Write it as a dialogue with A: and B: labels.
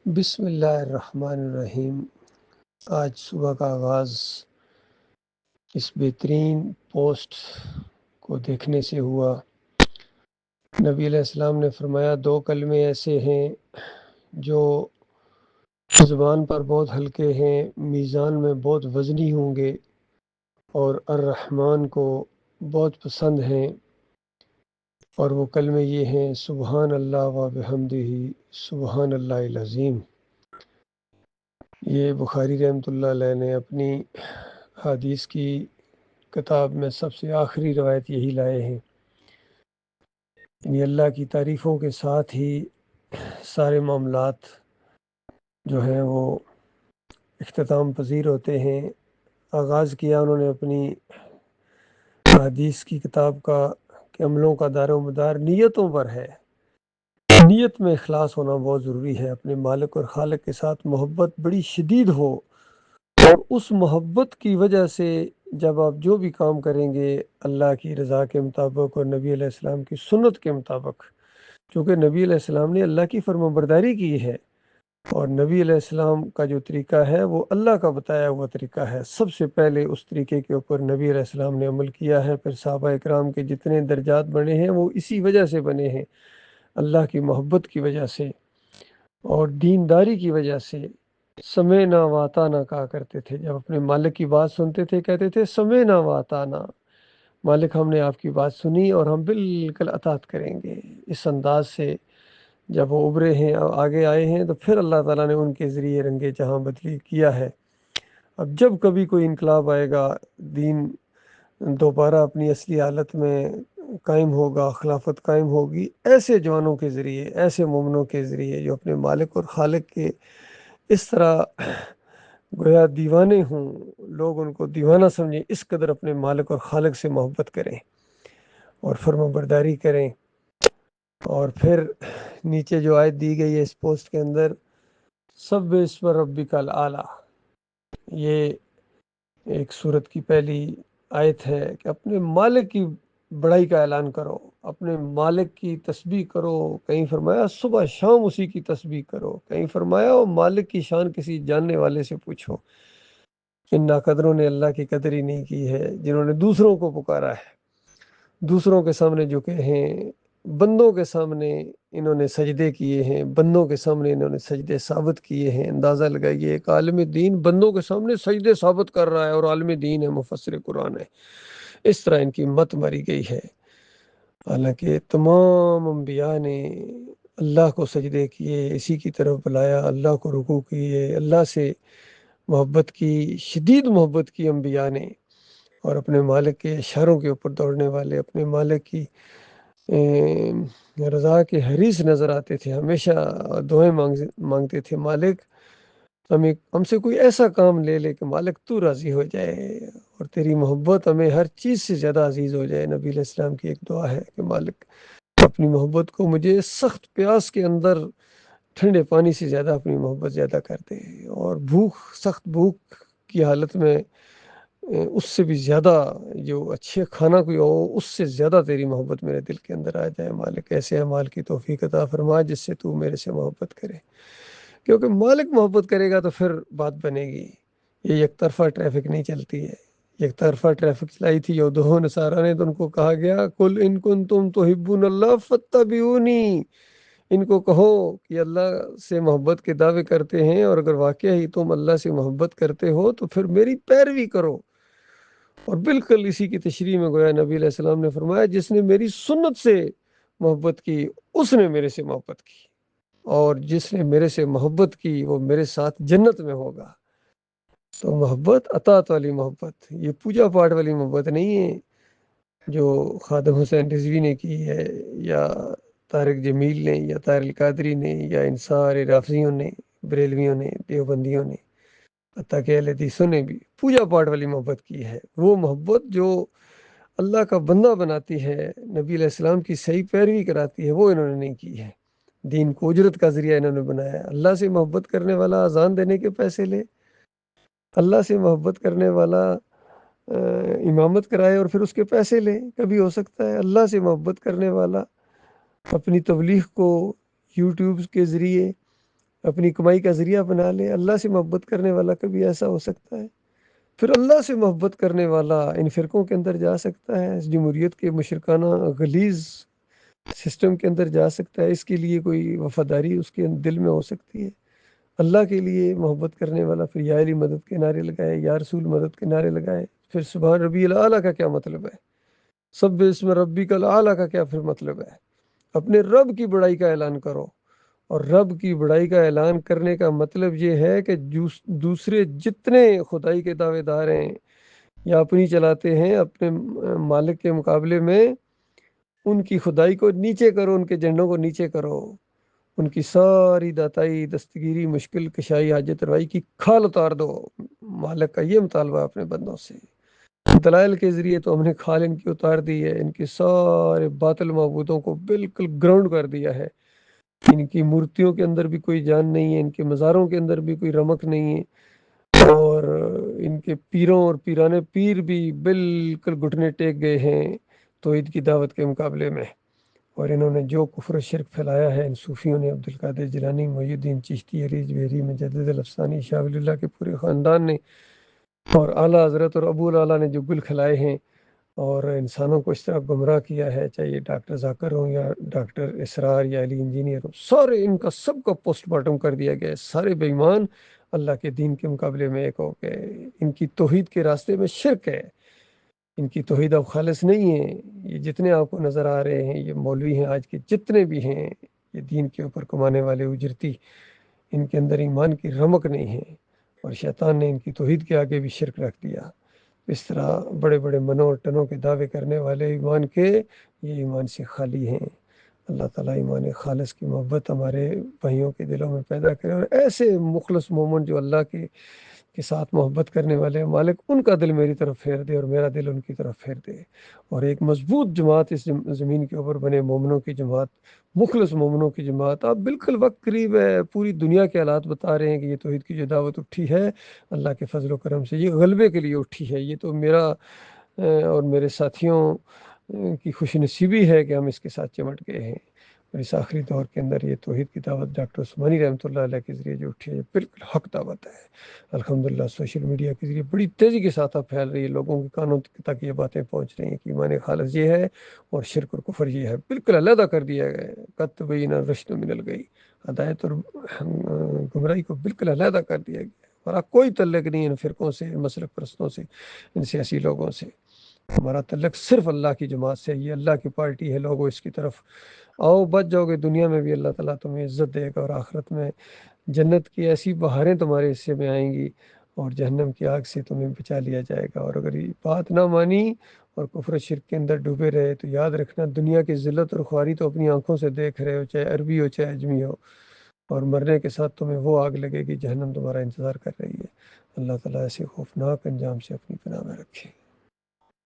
A: بسم اللہ الرحمن الرحیم۔ آج صبح کا آغاز اس بہترین پوسٹ کو دیکھنے سے ہوا۔ نبی علیہ السلام نے فرمایا 2 کلمے ایسے ہیں جو زبان پر بہت ہلکے ہیں، میزان میں بہت وزنی ہوں گے اور الرحمن کو بہت پسند ہیں، اور وہ کلمے یہ ہیں سبحان اللہ و بحمدہ سبحان اللہ العظیم۔ یہ بخاری رحمۃ اللہ علیہ نے اپنی حدیث کی کتاب میں سب سے آخری روایت یہی لائے ہیں۔ یعنی اللہ کی تعریفوں کے ساتھ ہی سارے معاملات جو ہیں وہ اختتام پذیر ہوتے ہیں۔ آغاز کیا انہوں نے اپنی حدیث کی کتاب کا کہ عملوں کا دار و مدار نیتوں پر ہے۔ نیت میں اخلاص ہونا بہت ضروری ہے۔ اپنے مالک اور خالق کے ساتھ محبت بڑی شدید ہو، اور اس محبت کی وجہ سے جب آپ جو بھی کام کریں گے اللہ کی رضا کے مطابق اور نبی علیہ السلام کی سنت کے مطابق، چونکہ نبی علیہ السلام نے اللہ کی فرمانبرداری کی ہے، اور نبی علیہ السلام کا جو طریقہ ہے وہ اللہ کا بتایا ہوا طریقہ ہے۔ سب سے پہلے اس طریقے کے اوپر نبی علیہ السلام نے عمل کیا ہے، پھر صحابہ اکرام کے جتنے درجات بنے ہیں وہ اسی وجہ سے بنے ہیں، اللہ کی محبت کی وجہ سے اور دینداری کی وجہ سے۔ سمعنا واتانا کہا کرتے تھے، جب اپنے مالک کی بات سنتے تھے کہتے تھے سمعنا واتانا، مالک ہم نے آپ کی بات سنی اور ہم بالکل اطاعت کریں گے۔ اس انداز سے جب وہ ابھرے ہیں اور آگے آئے ہیں تو پھر اللہ تعالیٰ نے ان کے ذریعے رنگ جہاں بدلی کیا ہے۔ اب جب کبھی کوئی انقلاب آئے گا، دین دوبارہ اپنی اصلی حالت میں قائم ہوگا، خلافت قائم ہوگی، ایسے جوانوں کے ذریعے، ایسے مومنوں کے ذریعے جو اپنے مالک اور خالق کے اس طرح گویا دیوانے ہوں، لوگ ان کو دیوانہ سمجھیں، اس قدر اپنے مالک اور خالق سے محبت کریں اور فرما برداری کریں۔ اور پھر نیچے جو آیت دی گئی ہے اس پوسٹ کے اندر، سب اسم ربک الاعلی، یہ ایک سورت کی پہلی آیت ہے کہ اپنے مالک کی بڑائی کا اعلان کرو، اپنے مالک کی تسبیح کرو۔ کہیں فرمایا صبح شام اسی کی تسبیح کرو، کہیں فرمایا مالک کی شان کسی جاننے والے سے پوچھو۔ ان ناقدروں نے اللہ کی قدر ہی نہیں کی ہے، جنہوں نے دوسروں کو پکارا ہے، دوسروں کے سامنے جھکے ہیں، بندوں کے سامنے انہوں نے سجدے کیے ہیں، بندوں کے سامنے انہوں نے سجدے ثابت کیے ہیں۔ اندازہ لگائیے، ایک عالم دین بندوں کے سامنے سجدے ثابت کر رہا ہے، اور عالم دین ہے، مفسر قرآن ہے۔ اس طرح ان کی مت ماری گئی ہے، حالانکہ تمام انبیاء نے اللہ کو سجدے کیے، اسی کی طرف بلایا، اللہ کو رکوع کیے، اللہ سے محبت کی، شدید محبت کی انبیاء نے، اور اپنے مالک کے اشاروں کے اوپر دوڑنے والے، اپنے مالک کی رضا کے حریص نظر آتے تھے، ہمیشہ دعائیں مانگتے تھے، مالک ہم سے کوئی ایسا کام لے لے کہ مالک تو راضی ہو جائے اور تیری محبت ہمیں ہر چیز سے زیادہ عزیز ہو جائے۔ نبی علیہ السلام کی ایک دعا ہے کہ مالک اپنی محبت کو مجھے سخت پیاس کے اندر ٹھنڈے پانی سے زیادہ اپنی محبت زیادہ کر دے، اور سخت بھوک کی حالت میں اس سے بھی زیادہ، جو اچھے کھانا کوئی ہو اس سے زیادہ تیری محبت میرے دل کے اندر آ جائے۔ مالک ایسے اعمال کی توفیق عطا فرما جس سے تو میرے سے محبت کرے، کیونکہ مالک محبت کرے گا تو پھر بات بنے گی۔ یہ یک طرفہ ٹریفک نہیں چلتی ہے۔ یک طرفہ ٹریفک چلائی تھی یہود و نصارہ نے، تو ان کو کہا گیا قل ان کنتم تحبون اللہ فاتبعونی، ان کو کہو کہ اللہ سے محبت کے دعوے کرتے ہیں، اور اگر واقعہ ہی تم اللہ سے محبت کرتے ہو تو پھر میری پیروی کرو۔ اور بالکل اسی کی تشریح میں گویا نبی علیہ السلام نے فرمایا جس نے میری سنت سے محبت کی اس نے میرے سے محبت کی، اور جس نے میرے سے محبت کی وہ میرے ساتھ جنت میں ہوگا۔ تو محبت اطاعت والی محبت، یہ پوجا پاٹ والی محبت نہیں ہے جو خادم حسین رضوی نے کی ہے، یا طارق جمیل نے، یا طاہر القادری نے، یا ان سارے رافضیوں نے، بریلویوں نے، دیوبندیوں نے، حتیٰ کہ اہل حدیثوں نے بھی پوجا پاٹ والی محبت کی ہے۔ وہ محبت جو اللہ کا بندہ بناتی ہے، نبی علیہ السلام کی صحیح پیروی کراتی ہے، وہ انہوں نے نہیں کی ہے۔ دین کو اجرت کا ذریعہ انہوں نے بنایا۔ اللہ سے محبت کرنے والا اذان دینے کے پیسے لے، اللہ سے محبت کرنے والا امامت کرائے اور پھر اس کے پیسے لے، کبھی ہو سکتا ہے؟ اللہ سے محبت کرنے والا اپنی تبلیغ کو یوٹیوب کے ذریعے اپنی کمائی کا ذریعہ بنا لے۔ اللہ سے محبت کرنے والا کبھی ایسا ہو سکتا ہے؟ پھر اللہ سے محبت کرنے والا ان فرقوں کے اندر جا سکتا ہے، اس جمہوریت کے مشرکانہ غلیظ سسٹم کے اندر جا سکتا ہے؟ اس کے لیے کوئی وفاداری اس کے دل میں ہو سکتی ہے؟ اللہ کے لیے محبت کرنے والا پھر یا علی مدد کے نعرے لگائے، یا رسول مدد کے نعرے لگائے، پھر سبحان ربی الاعلیٰ کا کیا مطلب ہے؟ سب اسم ربی کا الاعلیٰ کا کیا پھر مطلب ہے؟ اپنے رب کی بڑائی کا اعلان کرو، اور رب کی بڑائی کا اعلان کرنے کا مطلب یہ ہے کہ دوسرے جتنے خدائی کے دعوے دار ہیں یا اپنی چلاتے ہیں اپنے مالک کے مقابلے میں، ان کی خدائی کو نیچے کرو، ان کے جھنڈوں کو نیچے کرو، ان کی ساری داتائی، دستگیری، مشکل کشائی، حاجت روائی کی کھال اتار دو۔ مالک کا یہ مطالبہ اپنے بندوں سے۔ دلائل کے ذریعے تو ہم نے کھال ان کی اتار دی ہے، ان کے سارے باطل معبودوں کو بالکل گراؤنڈ کر دیا ہے۔ ان کی مورتیوں کے اندر بھی کوئی جان نہیں ہے، ان کے مزاروں کے اندر بھی کوئی رمق نہیں ہے، اور ان کے پیروں اور پیرانے پیر بھی بالکل گھٹنے ٹیک گئے ہیں توحید کی دعوت کے مقابلے میں۔ اور انہوں نے جو کفر و شرک پھیلایا ہے، ان صوفیوں نے، عبدالقادر جیلانی، محی الدین چشتی، علی جویری، مجدد الافسانی، شاہ ولی اللہ کے پورے خاندان نے، اور اعلیٰ حضرت اور ابو الاعلیٰ نے جو گل کھلائے ہیں اور انسانوں کو اس طرح گمراہ کیا ہے، چاہے یہ ڈاکٹر ذاکر ہوں یا ڈاکٹر اسرار یا علی انجینئر ہوں، سارے ان کا سب کا پوسٹ مارٹم کر دیا گیا ہے۔ سارے بے ایمان اللہ کے دین کے مقابلے میں ایک ہو گئے۔ ان کی توحید کے راستے میں شرک ہے، ان کی توحید اب خالص نہیں ہے۔ یہ جتنے آپ کو نظر آ رہے ہیں، یہ مولوی ہیں آج کے جتنے بھی ہیں، یہ دین کے اوپر کمانے والے اجرتی، ان کے اندر ایمان کی رمق نہیں ہے، اور شیطان نے ان کی توحید کے آگے بھی شرک رکھ دیا۔ اس طرح بڑے بڑے منوں اور ٹنوں کے دعوے کرنے والے ایمان کے، یہ ایمان سے خالی ہیں۔ اللہ تعالیٰ ایمان خالص کی محبت ہمارے بھائیوں کے دلوں میں پیدا کرے، اور ایسے مخلص مومن جو اللہ کے ساتھ محبت کرنے والے ہیں، مالک ان کا دل میری طرف پھیر دے اور میرا دل ان کی طرف پھیر دے، اور ایک مضبوط جماعت اس زمین کے اوپر بنے، مومنوں کی جماعت، مخلص مومنوں کی جماعت۔ اب بالکل وقت قریب ہے، پوری دنیا کے حالات بتا رہے ہیں کہ یہ توحید کی جو دعوت اٹھی ہے اللہ کے فضل و کرم سے، یہ غلبے کے لیے اٹھی ہے۔ یہ تو میرا اور میرے ساتھیوں کی خوش نصیبی ہے کہ ہم اس کے ساتھ چمٹ گئے ہیں، اور اس آخری دور کے اندر یہ توحید کی دعوت ڈاکٹر عثمانی رحمۃ اللہ علیہ کے ذریعے جو اٹھی ہے، یہ بالکل حق دعوت ہے۔ الحمدللہ سوشل میڈیا کے ذریعے بڑی تیزی کے ساتھ اب پھیل رہی ہے، لوگوں کے کانوں تک یہ باتیں پہنچ رہی ہیں کہ ایمان خالص یہ ہے اور شرک اور کفر یہ ہے، بالکل علیحدہ کر دیا گیا ہے۔ قد تبین الرشد من الغی، ہدایت اور گمراہی کو بالکل علیحدہ کر دیا گیا ہے، اور اب کوئی تعلق نہیں ان فرقوں سے، ان مسلک پرستوں سے، ان سیاسی لوگوں سے۔ ہمارا تعلق صرف اللہ کی جماعت سے، یہ اللہ کی پارٹی ہے، لوگوں اس کی طرف آؤ، بچ جاؤ گے، دنیا میں بھی اللہ تعالیٰ تمہیں عزت دے گا، اور آخرت میں جنت کی ایسی بہاریں تمہارے حصے میں آئیں گی، اور جہنم کی آگ سے تمہیں بچا لیا جائے گا۔ اور اگر یہ بات نہ مانی اور کفر و شرک کے اندر ڈوبے رہے تو یاد رکھنا دنیا کی ذلت اور خواری تو اپنی آنکھوں سے دیکھ رہے ہو، چاہے عربی ہو چاہے اجمی ہو، اور مرنے کے ساتھ تمہیں وہ آگ لگے گی، جہنم تمہارا انتظار کر رہی ہے۔ اللہ تعالیٰ ایسے خوفناک انجام سے اپنی پناہ میں رکھے۔